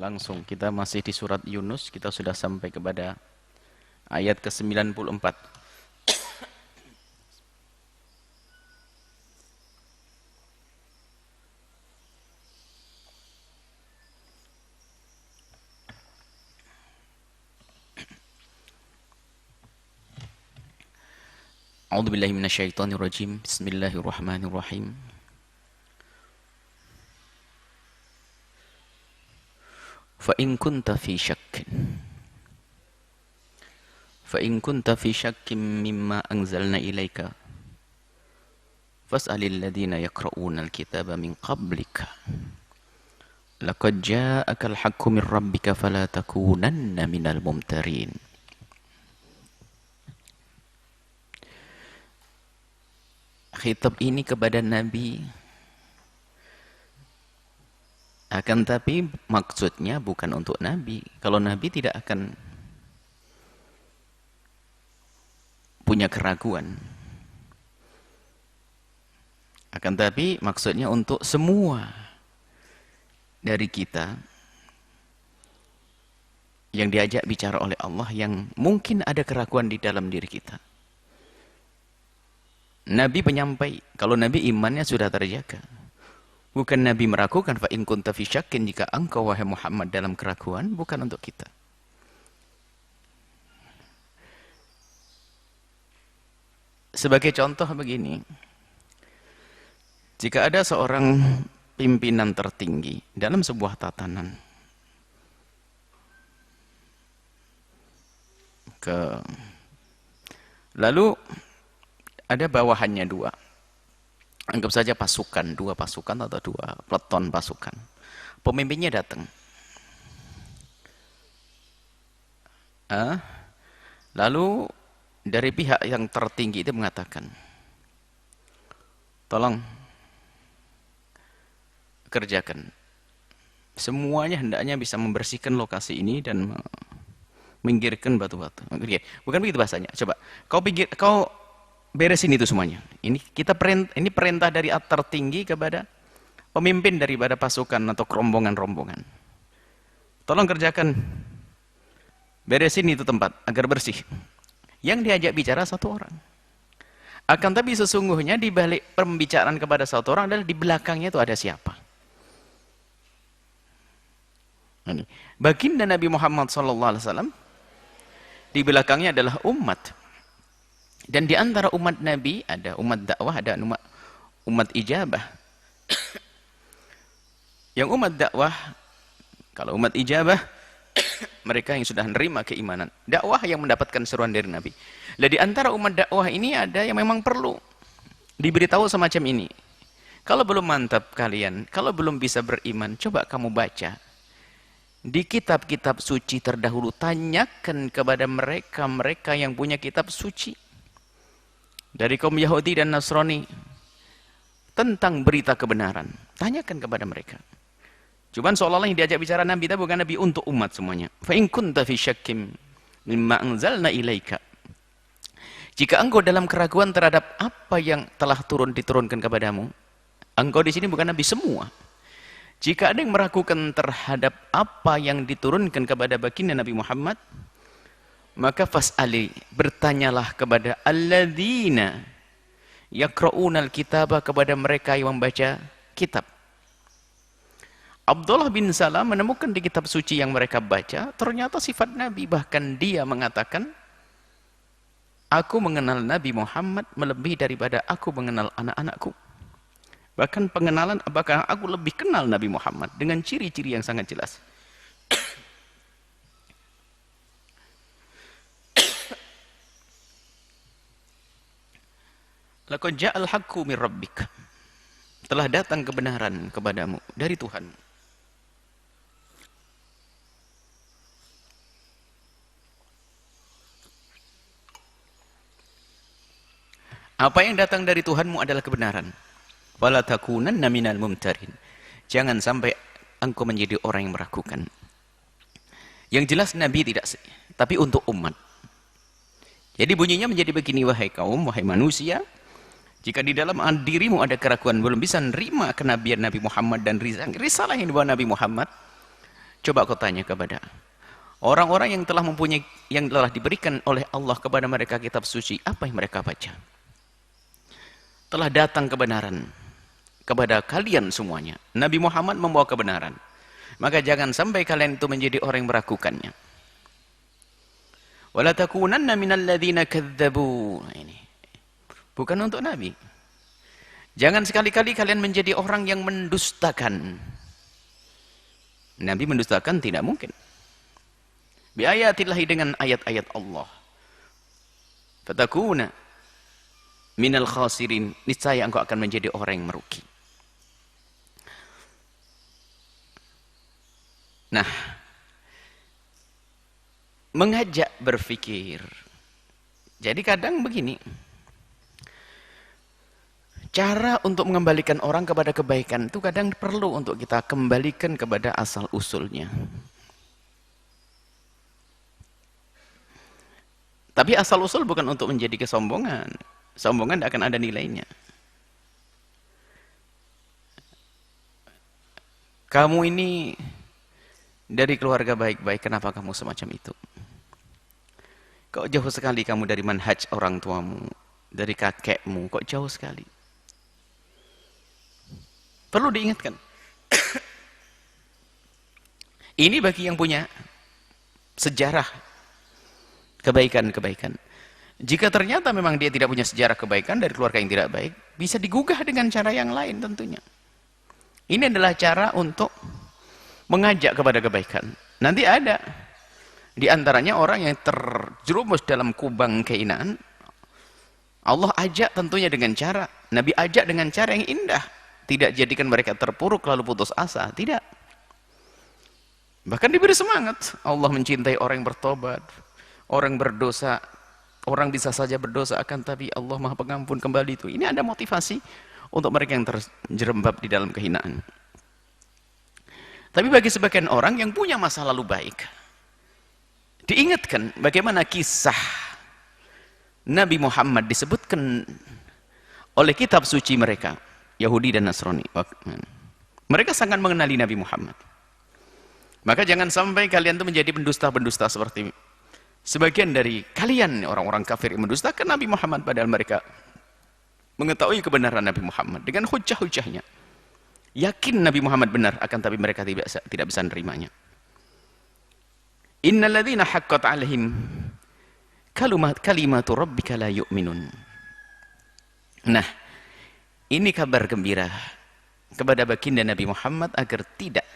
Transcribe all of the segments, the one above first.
Langsung kita masih di surat Yunus, kita sudah sampai kepada ayat ke-94. A'udzubillahi minasyaitonirrajim. Bismillahirrahmanirrahim. Fa in kunta fi syakkin mimma anzalna ilaika fas'alil ladzina yaqra'una al-kitaba min qablika laqad ja'akal haqqu min rabbika fala takunanna minal mumtarin. Khitab ini kepada Nabi, akan tapi maksudnya bukan untuk Nabi. Kalau Nabi tidak akan punya keraguan. Akan tapi maksudnya untuk semua dari kita yang diajak bicara oleh Allah yang mungkin ada keraguan di dalam diri kita. Nabi penyampai, kalau Nabi imannya sudah terjaga. Bukan Nabi meragukan, fa in kunta fi syakkin, jika engkau wahai Muhammad dalam keraguan, bukan untuk kita. Sebagai contoh begini, jika ada seorang pimpinan tertinggi dalam sebuah tatanan, lalu ada bawahannya dua, anggap saja pasukan, dua pasukan atau dua peleton pasukan. Pemimpinnya datang, lalu dari pihak yang tertinggi itu mengatakan, tolong kerjakan, semuanya hendaknya bisa membersihkan lokasi ini dan minggirkan batu-batu. Bukan begitu bahasanya. Coba kau beresin itu semuanya. Ini perintah dari tertinggi kepada pemimpin daripada pasukan atau rombongan-rombongan. Tolong kerjakan, beresin itu tempat agar bersih. Yang diajak bicara satu orang. Akan tapi sesungguhnya di balik pembicaraan kepada satu orang adalah di belakangnya itu ada siapa? Baginda Nabi Muhammad SAW, di belakangnya adalah umat. Dan di antara umat Nabi ada umat dakwah, ada umat ijabah. Yang umat dakwah, kalau umat ijabah, mereka yang sudah menerima keimanan. Dakwah yang mendapatkan seruan dari Nabi. Dan di antara umat dakwah ini ada yang memang perlu diberitahu semacam ini. Kalau belum mantap kalian, kalau belum bisa beriman, coba kamu baca di kitab-kitab suci terdahulu. Tanyakan kepada mereka yang punya kitab suci dari kaum Yahudi dan Nasrani tentang berita kebenaran. Tanyakan kepada mereka. Cuman seolah-olah yang diajak bicara Nabi itu bukan Nabi untuk umat semuanya. Fa in kunta fi syakkim mimma anzalna ilaika. Jika engkau dalam keraguan terhadap apa yang telah diturunkan kepadamu, engkau di sini bukan Nabi semua. Jika ada yang meragukan terhadap apa yang diturunkan kepada baginda Nabi Muhammad, maka fas'ali, bertanyalah kepada alladzina yaqra'unal kitaba, kepada mereka yang membaca kitab. Abdullah bin Salam menemukan di kitab suci yang mereka baca ternyata sifat Nabi, bahkan dia mengatakan, aku mengenal Nabi Muhammad melebihi daripada aku mengenal anak-anakku. Bahkan pengenalan, apakah aku lebih kenal Nabi Muhammad dengan ciri-ciri yang sangat jelas. Laqad ja'al haqqu min rabbik, telah datang kebenaran kepadamu dari Tuhan. Apa yang datang dari Tuhanmu adalah kebenaran. Wala takunanna minal mumtarin, jangan sampai engkau menjadi orang yang meragukan. Yang jelas Nabi tidak, tapi untuk umat. Jadi bunyinya menjadi begini, wahai kaum, wahai manusia, jika di dalam dirimu ada keraguan, belum bisa menerima kenabian Nabi Muhammad dan risalah yang dibawa Nabi Muhammad, Coba kau tanya kepada orang-orang yang telah mempunyai, yang telah diberikan oleh Allah kepada mereka kitab suci, apa yang mereka baca? Telah datang kebenaran kepada kalian semuanya. Nabi Muhammad membawa kebenaran. Maka jangan sampai kalian itu menjadi orang yang meragukannya. Wala takunanna minal ladzina kadzdzabu. Ini bukan untuk Nabi. Jangan sekali-kali kalian menjadi orang yang mendustakan. Nabi mendustakan tidak mungkin. Bi ayatillahi, dengan ayat-ayat Allah. Fatakuna minal khasirin, niscaya engkau akan menjadi orang yang merugi. Nah, mengajak berpikir. Jadi kadang begini, cara untuk mengembalikan orang kepada kebaikan itu kadang perlu untuk kita kembalikan kepada asal usulnya. Tapi asal usul bukan untuk menjadi kesombongan. Sombongan tidak akan ada nilainya. Kamu ini dari keluarga baik-baik, kenapa kamu semacam itu? Kok jauh sekali kamu dari manhaj orang tuamu, dari kakekmu, kok jauh sekali? Perlu diingatkan. Ini bagi yang punya sejarah kebaikan-kebaikan. Jika ternyata memang dia tidak punya sejarah kebaikan dari keluarga yang tidak baik, bisa digugah dengan cara yang lain tentunya. Ini adalah cara untuk mengajak kepada kebaikan. Nanti ada di antaranya orang yang terjerumus dalam kubang keinaan. Allah ajak tentunya dengan cara, Nabi ajak dengan cara yang indah. Tidak jadikan mereka terpuruk lalu putus asa, tidak. Bahkan diberi semangat. Allah mencintai orang yang bertobat, orang berdosa. Orang bisa saja berdosa, akan tapi Allah Maha Pengampun kembali itu. Ini ada motivasi untuk mereka yang terjerembab di dalam kehinaan. Tapi bagi sebagian orang yang punya masa lalu baik, diingatkan bagaimana kisah Nabi Muhammad disebutkan oleh kitab suci mereka, Yahudi dan Nasrani. Mereka sangat mengenali Nabi Muhammad. Maka jangan sampai kalian itu menjadi pendusta-pendusta seperti sebagian dari kalian, orang-orang kafir yang mendustakan Nabi Muhammad, padahal mereka mengetahui kebenaran Nabi Muhammad dengan hujah-hujahnya. Yakin Nabi Muhammad benar, akan tapi mereka tidak bisa menerimanya. Innal ladzina haqqat 'alaihim kalimatu rabbika la yu'minun. Nah, ini kabar gembira kepada baginda Nabi Muhammad agar tidak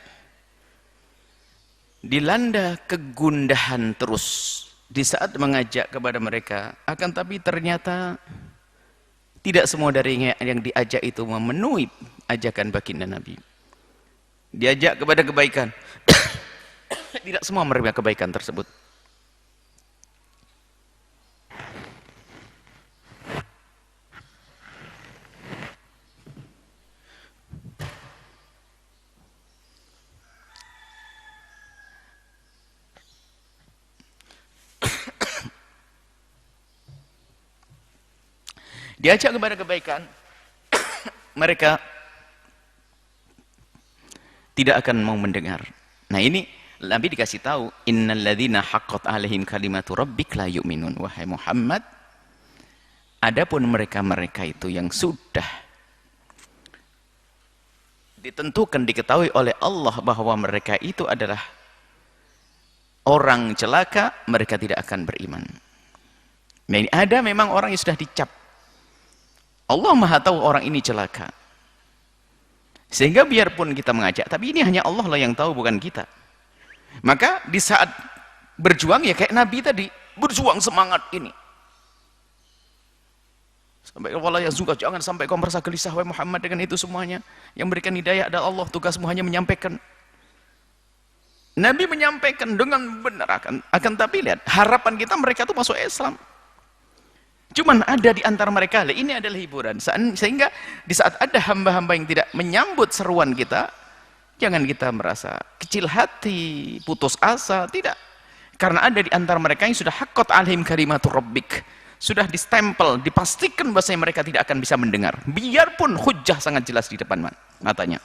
dilanda kegundahan terus di saat mengajak kepada mereka, akan tapi ternyata tidak semua dari yang diajak itu memenuhi ajakan baginda Nabi. Diajak kepada kebaikan, tidak semua menerima kebaikan tersebut. Diajak kepada kebaikan, mereka tidak akan mau mendengar. Nah ini Nabi dikasih tahu, innal ladzina haqqat 'alaihim kalimatu rabbik la yu'minun. Wahai Muhammad, adapun mereka-mereka itu yang sudah ditentukan, diketahui oleh Allah bahwa mereka itu adalah orang celaka, mereka tidak akan beriman. Nah ini ada memang orang yang sudah dicap. Allah Maha tahu orang ini celaka. Sehingga biarpun kita mengajak, tapi ini hanya Allah lah yang tahu, bukan kita. Maka di saat berjuang ya kayak Nabi tadi, berjuang semangat ini. Sampai wala yazunka, jangan sampai kau merasa gelisah wahai Muhammad dengan itu semuanya. Yang berikan hidayah adalah Allah, tugasmu hanya menyampaikan. Nabi menyampaikan dengan benar, akan tapi lihat, harapan kita mereka itu masuk Islam. Cuman ada di antara mereka, ini adalah hiburan. Sehingga di saat ada hamba-hamba yang tidak menyambut seruan kita, jangan kita merasa kecil hati, putus asa, tidak. Karena ada di antara mereka yang sudah haqqat 'alaihim kalimatu rabbik, sudah distempel, dipastikan bahwasanya mereka tidak akan bisa mendengar, biarpun hujjah sangat jelas di depan matanya.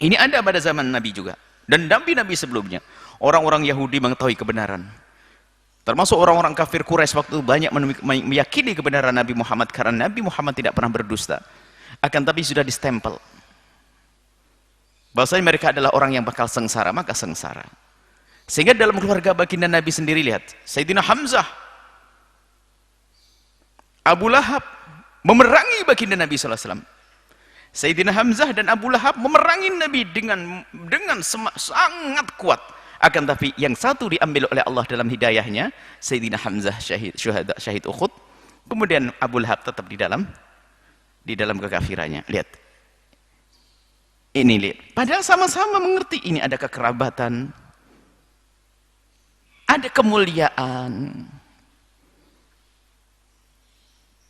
Ini ada pada zaman Nabi juga. Dan nabi-nabi sebelumnya, orang-orang Yahudi mengetahui kebenaran. Termasuk orang-orang kafir Quraisy waktu itu banyak meyakini kebenaran Nabi Muhammad karena Nabi Muhammad tidak pernah berdusta. Akan tapi sudah distempel. Bahwasanya mereka adalah orang yang bakal sengsara, maka sengsara. Sehingga dalam keluarga baginda Nabi sendiri, lihat, Sayyidina Hamzah, Abu Lahab memerangi baginda Nabi SAW. Sayyidina Hamzah dan Abu Lahab memerangi Nabi dengan sangat kuat. Akan tapi yang satu diambil oleh Allah dalam hidayahnya, Sayyidina Hamzah syahid Uhud. Kemudian Abu Lahab tetap di dalam kekafirannya. Lihat. Ini lihat. Padahal sama-sama mengerti ini ada kekerabatan. Ada kemuliaan.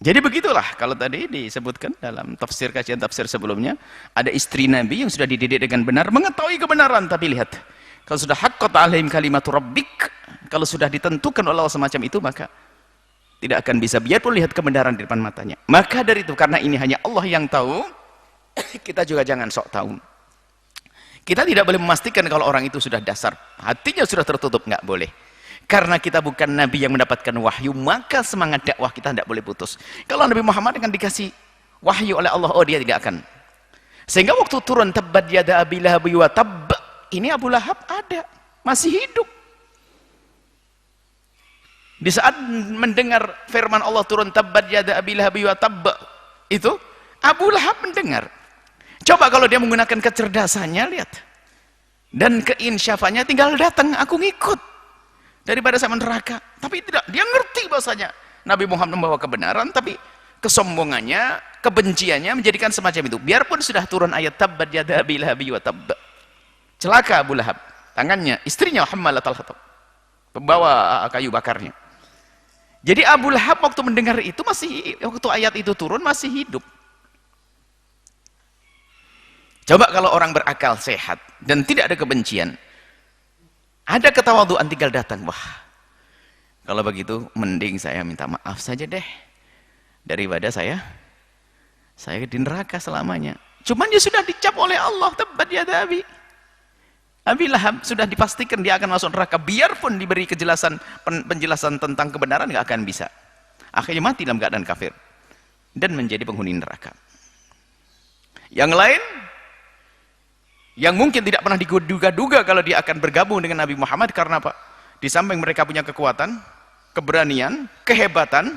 Jadi begitulah kalau tadi disebutkan dalam kajian tafsir sebelumnya, ada istri Nabi yang sudah dididik dengan benar, mengetahui kebenaran, tapi lihat, kalau sudah haqqat alaihim kalimatu rabbik, kalau sudah ditentukan oleh Allah semacam itu, maka tidak akan bisa, biarpun lihat kebenaran di depan matanya. Maka dari itu, karena ini hanya Allah yang tahu, kita juga jangan sok tahu. Kita tidak boleh memastikan kalau orang itu sudah dasar, hatinya sudah tertutup, nggak boleh. Karena kita bukan Nabi yang mendapatkan wahyu, maka semangat dakwah kita tidak boleh putus. Kalau Nabi Muhammad akan dikasih wahyu oleh Allah, oh dia tidak akan. Sehingga waktu turun tabbat yada abi lahab wa tabb, ini Abu Lahab ada, masih hidup. Di saat mendengar firman Allah turun tabbat yada abi lahab wa tabb, itu Abu Lahab mendengar. Coba kalau dia menggunakan kecerdasannya, lihat. Dan keinsyafannya, tinggal datang, aku ngikut. Daripada sama neraka. Tapi tidak, dia ngerti bahwasanya Nabi Muhammad membawa kebenaran, tapi kesombongannya, kebenciannya menjadikan semacam itu. Biarpun sudah turun ayat tabbat yada abi lahab wa tabb. Celaka Abu Lahab, tangannya, istrinya hammalatal hatab, pembawa kayu bakarnya. Jadi Abu Lahab waktu mendengar itu waktu ayat itu turun masih hidup. Coba kalau orang berakal sehat dan tidak ada kebencian, ada ketawaduan, tinggal datang, wah, kalau begitu mending saya minta maaf saja deh daripada saya di neraka selamanya. Cuman dia sudah dicap oleh Allah, tabbat yada abi Lahab, sudah dipastikan dia akan masuk neraka, biarpun diberi penjelasan tentang kebenaran, nggak akan bisa. Akhirnya mati dalam keadaan kafir dan menjadi penghuni neraka. Yang lain yang mungkin tidak pernah diduga-duga kalau dia akan bergabung dengan Nabi Muhammad, karena apa? Di samping mereka punya kekuatan, keberanian, kehebatan,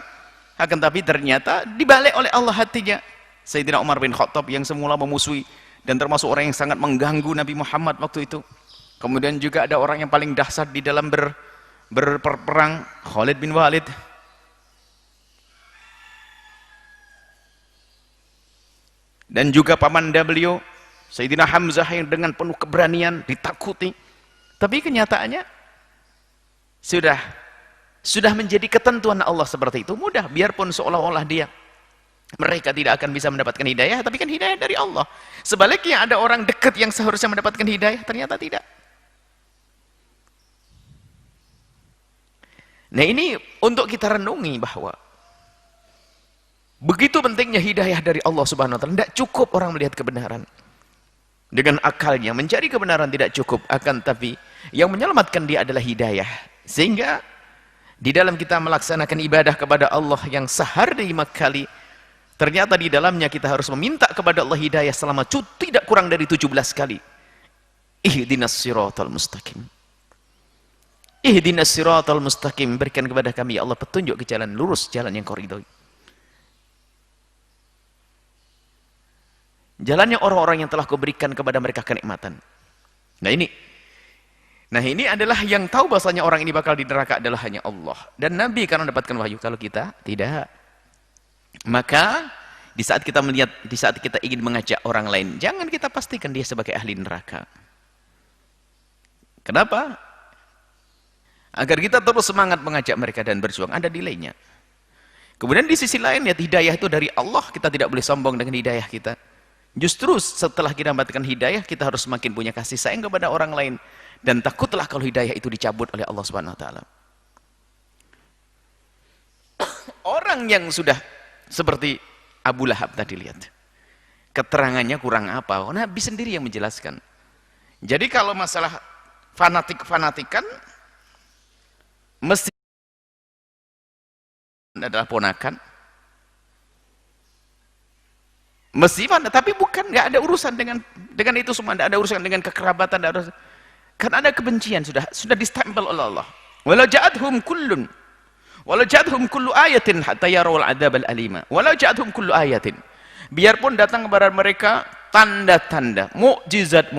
akan tapi ternyata dibalik oleh Allah hatinya. Sayyidina Umar bin Khattab yang semula memusuhi dan termasuk orang yang sangat mengganggu Nabi Muhammad waktu itu. Kemudian juga ada orang yang paling dahsyat di dalam berperang, Khalid bin Walid. Dan juga pamanda beliau, Sayyidina Hamzah, yang dengan penuh keberanian ditakuti, tapi kenyataannya sudah menjadi ketentuan Allah seperti itu, mudah, biarpun seolah-olah mereka tidak akan bisa mendapatkan hidayah, tapi kan hidayah dari Allah. Sebaliknya ada orang dekat yang seharusnya mendapatkan hidayah, ternyata tidak. Nah, ini untuk kita renungi bahwa begitu pentingnya hidayah dari Allah Subhanahu wa taala. Tidak cukup orang melihat kebenaran dengan akalnya, mencari kebenaran tidak cukup, akan tapi yang menyelamatkan dia adalah hidayah. Sehingga di dalam kita melaksanakan ibadah kepada Allah yang sehari 5 kali, ternyata di dalamnya kita harus meminta kepada Allah hidayah selama tidak kurang dari 17 kali. Ihdinas siratal mustaqim, ihdinas siratal mustaqim, berikan kepada kami ya Allah petunjuk ke jalan lurus, jalan yang Kau ridhoi. Jalannya orang-orang yang telah Kau berikan kepada mereka kenikmatan. Nah ini adalah yang tahu bahasanya orang ini bakal di neraka adalah hanya Allah dan Nabi karena mendapatkan wahyu. Kalau kita tidak, maka di saat kita melihat, di saat kita ingin mengajak orang lain, jangan kita pastikan dia sebagai ahli neraka. Kenapa? Agar kita terus semangat mengajak mereka dan berjuang, ada nilainya. Kemudian di sisi lain, ya, hidayah itu dari Allah, kita tidak boleh sombong dengan hidayah kita. Justru setelah kita mendapatkan hidayah, kita harus semakin punya kasih sayang kepada orang lain. Dan takutlah kalau hidayah itu dicabut oleh Allah Subhanahu wa taala. Orang yang sudah seperti Abu Lahab tadi, lihat. Keterangannya kurang apa? Nabi sendiri yang menjelaskan. Jadi kalau masalah fanatik-fanatikan, mesti adalah ponakan, mesti fanatik, tapi bukan, nggak ada urusan dengan itu semua, nggak ada urusan dengan kekerabatan, nggak ada urusan. Kan ada kebencian, sudah distempel oleh Allah. Walau ja'adhum kullu ayatin hatta yarawul adzabal alima. Walau ja'adhum kullu ayatin. Biarpun datang kepada mereka tanda-tanda, mukjizat,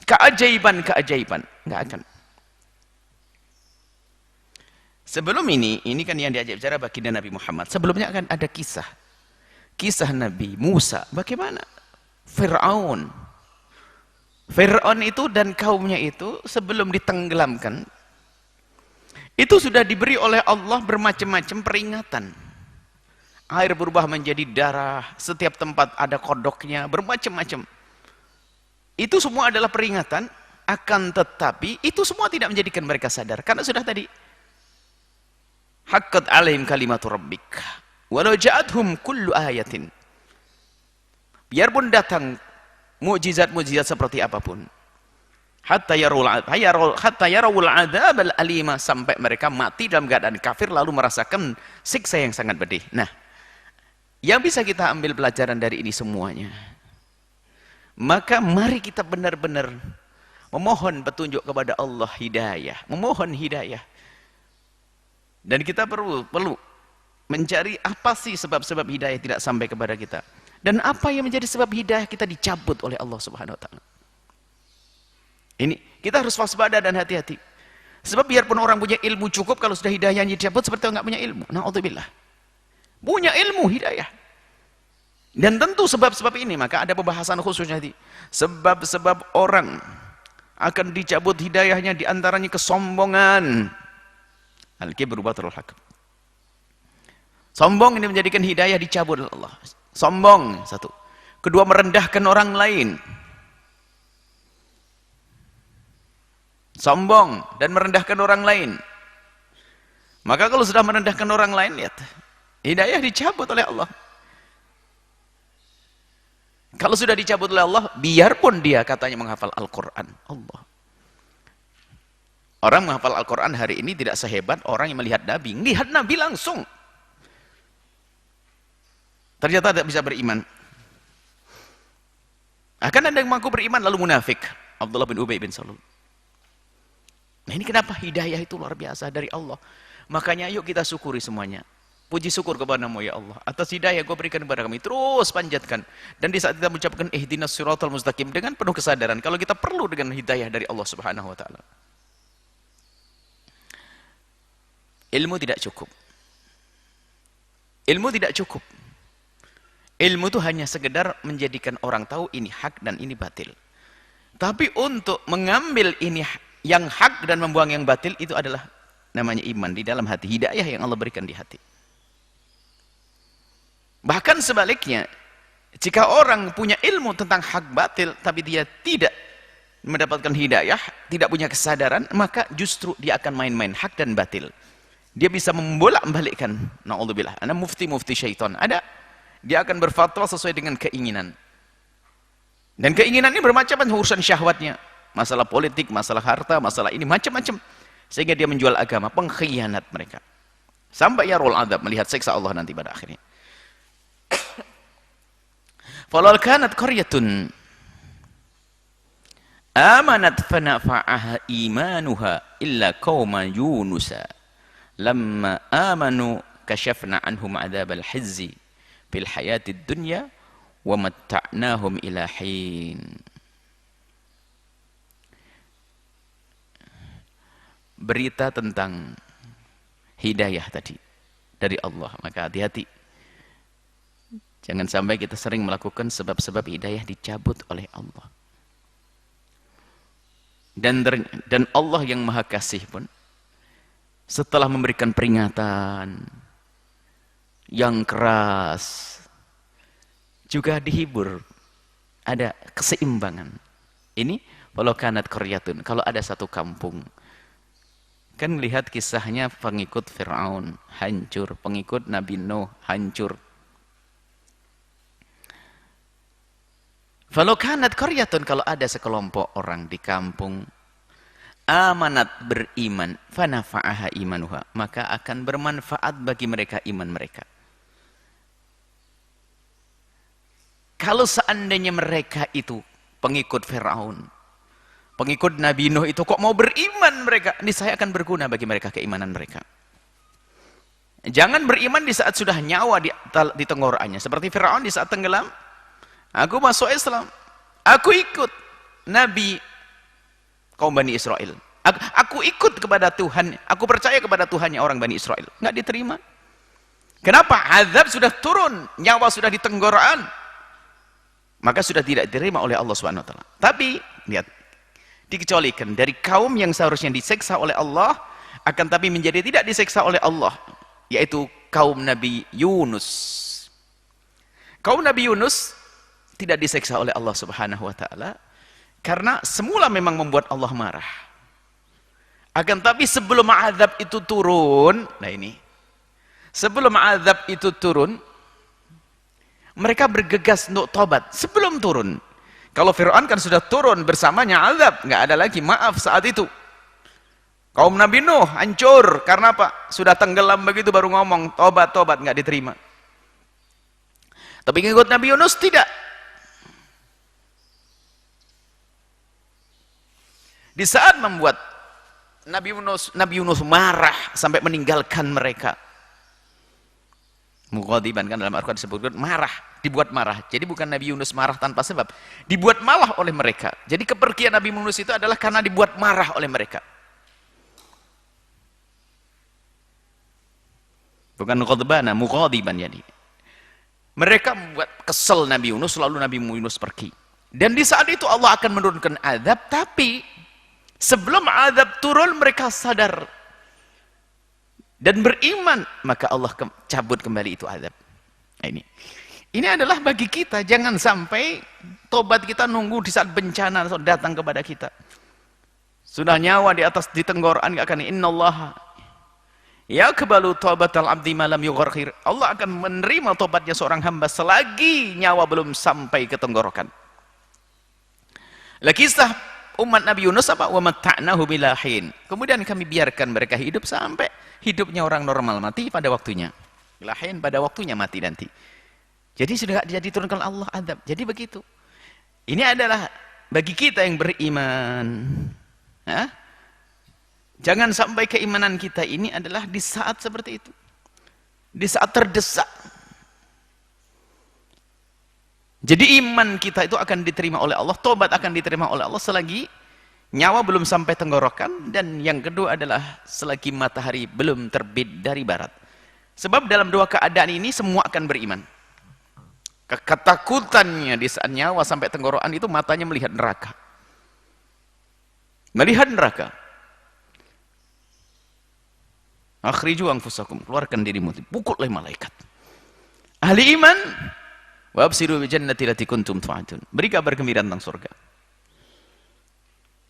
keajaiban, enggak akan. Sebelum ini kan yang diajak bicara baginda Nabi Muhammad. Sebelumnya akan ada kisah Nabi Musa. Bagaimana Fir'aun itu dan kaumnya itu sebelum ditenggelamkan, itu sudah diberi oleh Allah bermacam-macam peringatan. Air berubah menjadi darah, setiap tempat ada kodoknya, bermacam-macam. Itu semua adalah peringatan, akan tetapi itu semua tidak menjadikan mereka sadar. Karena sudah tadi, haqqat alaihim kalimatu rabbik, walau ja'adhum kullu ayatin. Biarpun datang mukjizat seperti apapun, hatta yarawul adzabal alima, sampai mereka mati dalam keadaan kafir lalu merasakan siksa yang sangat pedih. Nah, yang bisa kita ambil pelajaran dari ini semuanya, maka mari kita benar-benar memohon petunjuk kepada Allah, memohon hidayah. Dan kita perlu mencari apa sih sebab-sebab hidayah tidak sampai kepada kita, dan apa yang menjadi sebab hidayah kita dicabut oleh Allah Subhanahu wa taala. Ini kita harus waspada dan hati-hati. Sebab biarpun orang punya ilmu cukup, kalau sudah hidayahnya dicabut seperti orang nggak punya ilmu. Na'udzubillah. Punya ilmu hidayah. Dan tentu sebab-sebab ini, maka ada pembahasan khususnya di sebab-sebab orang akan dicabut hidayahnya, diantaranya kesombongan. Al-kibru batrul haq. Sombong ini menjadikan hidayah dicabut oleh Allah. Sombong, satu. Kedua, merendahkan orang lain. Sombong dan merendahkan orang lain. Maka kalau sudah merendahkan orang lain, lihat, hidayah dicabut oleh Allah. Kalau sudah dicabut oleh Allah, biarpun dia katanya menghafal Al-Quran, Allah. Orang menghafal Al-Quran hari ini tidak sehebat orang yang melihat Nabi. Lihat Nabi langsung, ternyata tidak bisa beriman. Akan ada yang mengaku beriman lalu munafik. Abdullah bin Ubay bin Salul. Nah, ini kenapa hidayah itu luar biasa dari Allah. Makanya yuk kita syukuri semuanya. Puji syukur kepadamu ya Allah atas hidayah Kau berikan kepada kami. Terus panjatkan. Dan di saat kita mengucapkan ihdinas siratal mustaqim dengan penuh kesadaran kalau kita perlu dengan hidayah dari Allah Subhanahu wa taala. Ilmu tidak cukup. Ilmu tidak cukup. Ilmu itu hanya sekedar menjadikan orang tahu ini hak dan ini batil. Tapi untuk mengambil ini yang hak dan membuang yang batil, itu adalah namanya iman di dalam hati, hidayah yang Allah berikan di hati. Bahkan sebaliknya, jika orang punya ilmu tentang hak batil tapi dia tidak mendapatkan hidayah, tidak punya kesadaran, maka justru dia akan main-main hak dan batil. Dia bisa membolak-balikkan, na'udzubillah, ada mufti syaitan, ada. Dia akan berfatwa sesuai dengan keinginan. Dan keinginan ini bermacam-macam, urusan syahwatnya, masalah politik, masalah harta, masalah ini, macam-macam. Sehingga dia menjual agama, pengkhianat mereka. Sampai yarul adzab, melihat siksa Allah nanti pada akhirnya. Falal kanat qaryatun amanat fanafa'aha imanuha illa qauma yunusa lamma amanu kashafna anhum adzabal hizzi fil hayatid dunya wa matta'nahum ila hin. Berita tentang hidayah tadi dari Allah, maka hati-hati. Jangan sampai kita sering melakukan sebab-sebab hidayah dicabut oleh Allah. Dan Allah yang Maha Kasih pun setelah memberikan peringatan yang keras juga dihibur, ada keseimbangan. Ini walau kanat qaryatun, kalau ada satu kampung, kan lihat kisahnya, pengikut Fir'aun hancur, pengikut Nabi Nuh hancur. Falau kanat qaryatun, kalau ada sekelompok orang di kampung amanat, beriman, fanafa'aha imanuha, maka akan bermanfaat bagi mereka iman mereka. Kalau seandainya mereka itu pengikut Firaun, pengikut Nabi Nuh itu kok mau beriman mereka, ini saya akan berguna bagi mereka keimanan mereka. Jangan beriman di saat sudah nyawa di tenggorokannya, seperti Firaun di saat tenggelam. Aku masuk Islam, aku ikut Nabi kaum Bani Israel, aku ikut kepada Tuhan, aku percaya kepada Tuhannya orang Bani Israel. Nggak diterima. Kenapa? Azab sudah turun, nyawa sudah di tenggorokan, maka sudah tidak diterima oleh Allah Subhanahu wa taala. Tapi lihat, dikecualikan dari kaum yang seharusnya diseksa oleh Allah, akan tapi menjadi tidak diseksa oleh Allah, yaitu kaum Nabi Yunus. Kaum Nabi Yunus tidak diseksa oleh Allah Subhanahu wa taala karena semula memang membuat Allah marah. Akan tapi sebelum azab itu turun, nah ini, sebelum azab itu turun, mereka bergegas untuk tobat sebelum turun. Kalau Fir'aun kan sudah turun bersamanya azab, nggak ada lagi maaf saat itu. Kaum Nabi Nuh hancur karena apa? Sudah tenggelam begitu baru ngomong tobat, nggak diterima. Tapi ngikut Nabi Yunus tidak. Di saat membuat Nabi Yunus marah sampai meninggalkan mereka. Mughadiban, kan dalam Al-Quran disebutkan marah, dibuat marah. Jadi bukan Nabi Yunus marah tanpa sebab, dibuat malah oleh mereka. Jadi kepergian Nabi Yunus itu adalah karena dibuat marah oleh mereka. Bukan ghadbana, mughadiban jadi. Mereka membuat kesel Nabi Yunus, lalu Nabi Yunus pergi. Dan di saat itu Allah akan menurunkan azab, tapi sebelum azab turun mereka sadar dan beriman, maka Allah cabut kembali itu azab. Nah, ini adalah bagi kita, jangan sampai tobat kita nunggu di saat bencana datang kepada kita. Sudah nyawa di atas di tenggorokan, enggak akan, innallaha yaqbalu taubatal abdi ma lam yugharqir. Allah akan menerima tobatnya seorang hamba selagi nyawa belum sampai ke tenggorokan. Lah kisah umat Nabi Yunus apa? Wa matta'nahu bilahin. Kemudian kami biarkan mereka hidup sampai hidupnya orang normal, mati pada waktunya. Bilahin, pada waktunya mati nanti. Jadi sudah jadi turunkan Allah azab. Jadi begitu. Ini adalah bagi kita yang beriman. Hah? Jangan sampai keimanan kita ini adalah di saat seperti itu. Di saat terdesak. Jadi iman kita itu akan diterima oleh Allah, tobat akan diterima oleh Allah selagi nyawa belum sampai tenggorokan, dan yang kedua adalah selagi matahari belum terbit dari barat. Sebab dalam dua keadaan ini semua akan beriman. Ketakutannya di saat nyawa sampai tenggorokan itu matanya melihat neraka. Melihat neraka. Akhriju anfusakum, keluarkan dirimu, pukul oleh malaikat. Ahli iman, wabsiru bi jannati lati kuntum tu'adun. Beri kabar gembira tentang surga.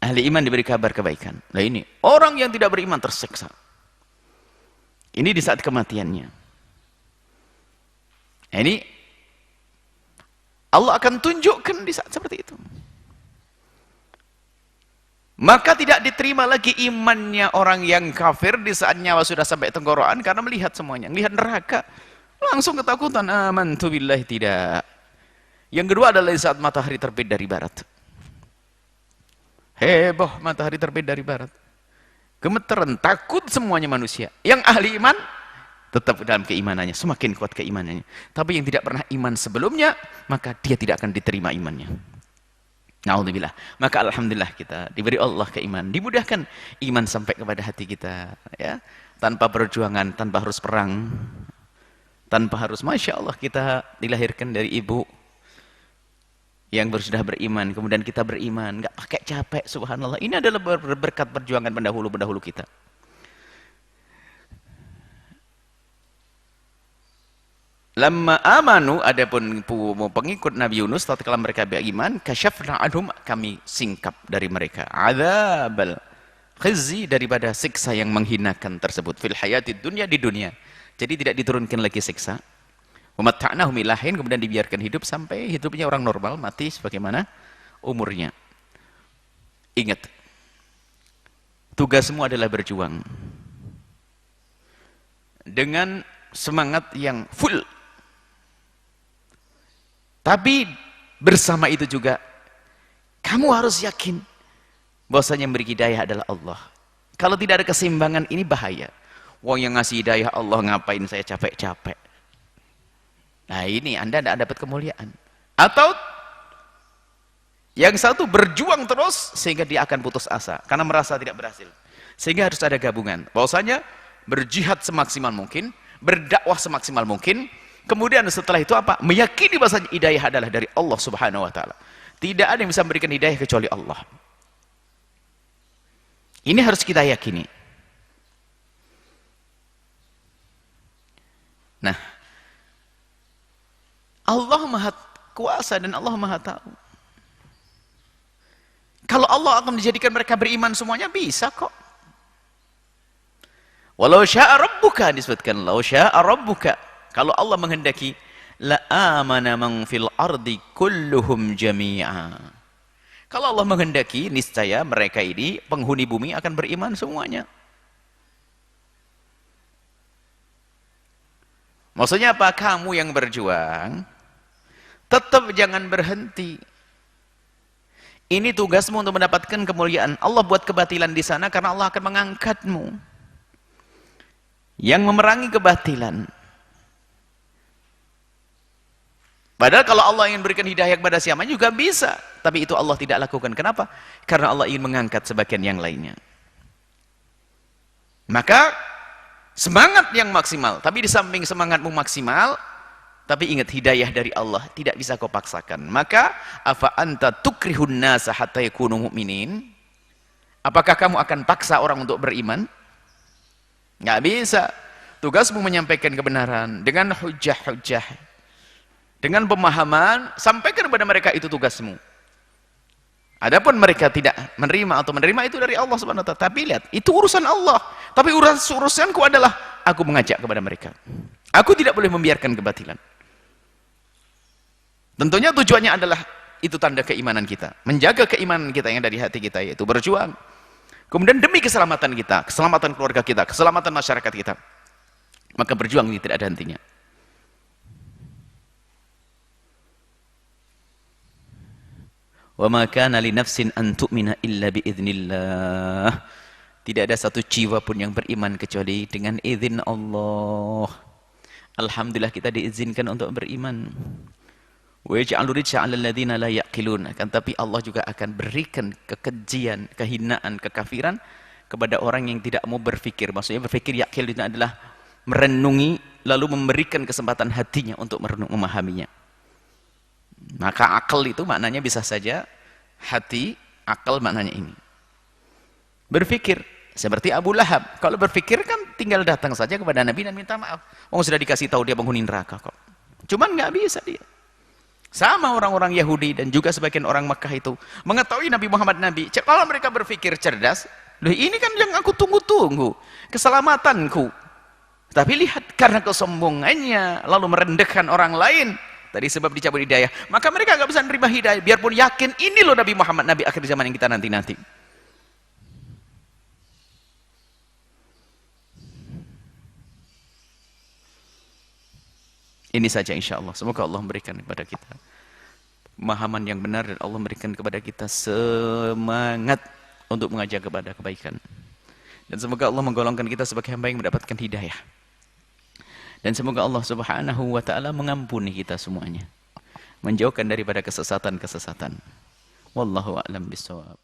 Ahli iman diberi kabar kebaikan. Nah ini, orang yang tidak beriman tersiksa. Ini di saat kematiannya. Nah, ini Allah akan tunjukkan di saat seperti itu. Maka tidak diterima lagi imannya orang yang kafir di saat nyawa sudah sampai tenggorokan karena melihat semuanya, melihat neraka, langsung ketakutan. Amantu billahi, tidak. Yang kedua adalah di saat matahari terbit dari barat. Heboh matahari terbit dari barat. Gemeteran, takut semuanya manusia. Yang ahli iman tetap dalam keimanannya, semakin kuat keimanannya. Tapi yang tidak pernah iman sebelumnya, maka dia tidak akan diterima imannya. Na'udzubillah. Maka alhamdulillah kita diberi Allah keimanan, dimudahkan iman sampai kepada hati kita, ya, tanpa perjuangan, tanpa harus perang, tanpa harus, masya Allah, kita dilahirkan dari ibu yang sudah beriman, kemudian kita beriman, nggak pakai capek, subhanallah. Ini adalah berkat perjuangan pendahulu kita. Lamma amanu, adapun pengikut Nabi Yunus, tatkala mereka beriman, kasyafna anhum, kami singkap dari mereka adzabal khizi, daripada siksa yang menghinakan tersebut, fil hayatid dunya, di dunia. Jadi tidak diturunkan lagi siksa. Wamatta'nahum ila hin, kemudian dibiarkan hidup sampai hidupnya orang normal, mati sebagaimana umurnya. Ingat, tugasmu adalah berjuang dengan semangat yang full. Tapi bersama itu juga kamu harus yakin bahwasanya yang beri hidayah adalah Allah. Kalau tidak ada keseimbangan ini bahaya. Wong yang ngasih hidayah Allah, ngapain saya capek-capek? Nah ini Anda tidak dapat kemuliaan. Atau yang satu berjuang terus sehingga dia akan putus asa karena merasa tidak berhasil. Sehingga harus ada gabungan. Bahwasanya berjihad semaksimal mungkin, berdakwah semaksimal mungkin, kemudian setelah itu apa? Meyakini bahwasanya hidayah adalah dari Allah Subhanahu wa taala. Tidak ada yang bisa memberikan hidayah kecuali Allah. Ini harus kita yakini. Nah, Allah Maha Kuasa dan Allah Maha Tahu. Kalau Allah akan menjadikan mereka beriman semuanya, bisa kok. Walau syaa rabbuka, disebutkan law syaa rabbuka. Kalau Allah menghendaki, la amana man fil ardi kulluhum jami'a. Kalau Allah menghendaki, niscaya mereka ini penghuni bumi akan beriman semuanya. Maksudnya apa? Kamu yang berjuang tetap jangan berhenti. Ini tugasmu untuk mendapatkan kemuliaan. Allah buat kebatilan di sana karena Allah akan mengangkatmu. Yang memerangi kebatilan. Padahal kalau Allah ingin berikan hidayah kepada siapa juga bisa. Tapi itu Allah tidak lakukan. Kenapa? Karena Allah ingin mengangkat sebagian yang lainnya. Maka semangat yang maksimal. Tapi di samping semangatmu maksimal, tapi ingat hidayah dari Allah tidak bisa kau paksakan. Maka afa anta tukrihun nasa hatta yakunu mu'minin? Apakah kamu akan paksa orang untuk beriman? Nggak bisa. Tugasmu menyampaikan kebenaran dengan hujah-hujah. Dengan pemahaman, sampaikan kepada mereka, itu tugasmu. Adapun mereka tidak menerima atau menerima, itu dari Allah Subhanahu wa taala. Tapi lihat, itu urusan Allah. Tapi urusanku adalah aku mengajak kepada mereka. Aku tidak boleh membiarkan kebatilan. Tentunya tujuannya adalah itu tanda keimanan kita. Menjaga keimanan kita yang dari hati kita, yaitu berjuang. Kemudian demi keselamatan kita, keselamatan keluarga kita, keselamatan masyarakat kita. Maka berjuang ini tidak ada hentinya. Wa ma kana li nafsin an tu'mina illa bi idznillah. Tidak ada satu jiwa pun yang beriman kecuali dengan izin Allah. Alhamdulillah kita diizinkan untuk beriman. Wa yaj'alu rijsa 'alal ladzina la yaqilun. Akan tapi Allah juga akan berikan kekejian, kehinaan, kekafiran kepada orang yang tidak mau berpikir. Maksudnya berpikir yaqil itu adalah merenungi lalu memberikan kesempatan hatinya untuk memahaminya. Maka akal itu maknanya bisa saja hati, akal maknanya ini. Berpikir seperti Abu Lahab. Kalau berpikir kan tinggal datang saja kepada Nabi dan minta maaf. Oh, sudah dikasih tahu dia penghuni neraka kok. Cuman nggak bisa dia. Sama orang-orang Yahudi dan juga sebagian orang Makkah itu mengetahui Nabi Muhammad Nabi. Kalau mereka berpikir cerdas, loh ini kan yang aku tunggu-tunggu, keselamatanku. Tapi lihat karena kesombongannya lalu merendahkan orang lain. Tadi sebab dicabut hidayah, maka mereka nggak bisa menerima hidayah, biarpun yakin ini loh Nabi Muhammad, Nabi akhir zaman yang kita nanti-nanti. Ini saja insya Allah. Semoga Allah memberikan kepada kita pemahaman yang benar dan Allah memberikan kepada kita semangat untuk mengajak kepada kebaikan. Dan semoga Allah menggolongkan kita sebagai hamba yang mendapatkan hidayah. Dan semoga Allah Subhanahu wa taala mengampuni kita semuanya. Menjauhkan daripada kesesatan-kesesatan. Wallahu a'lam bishawab.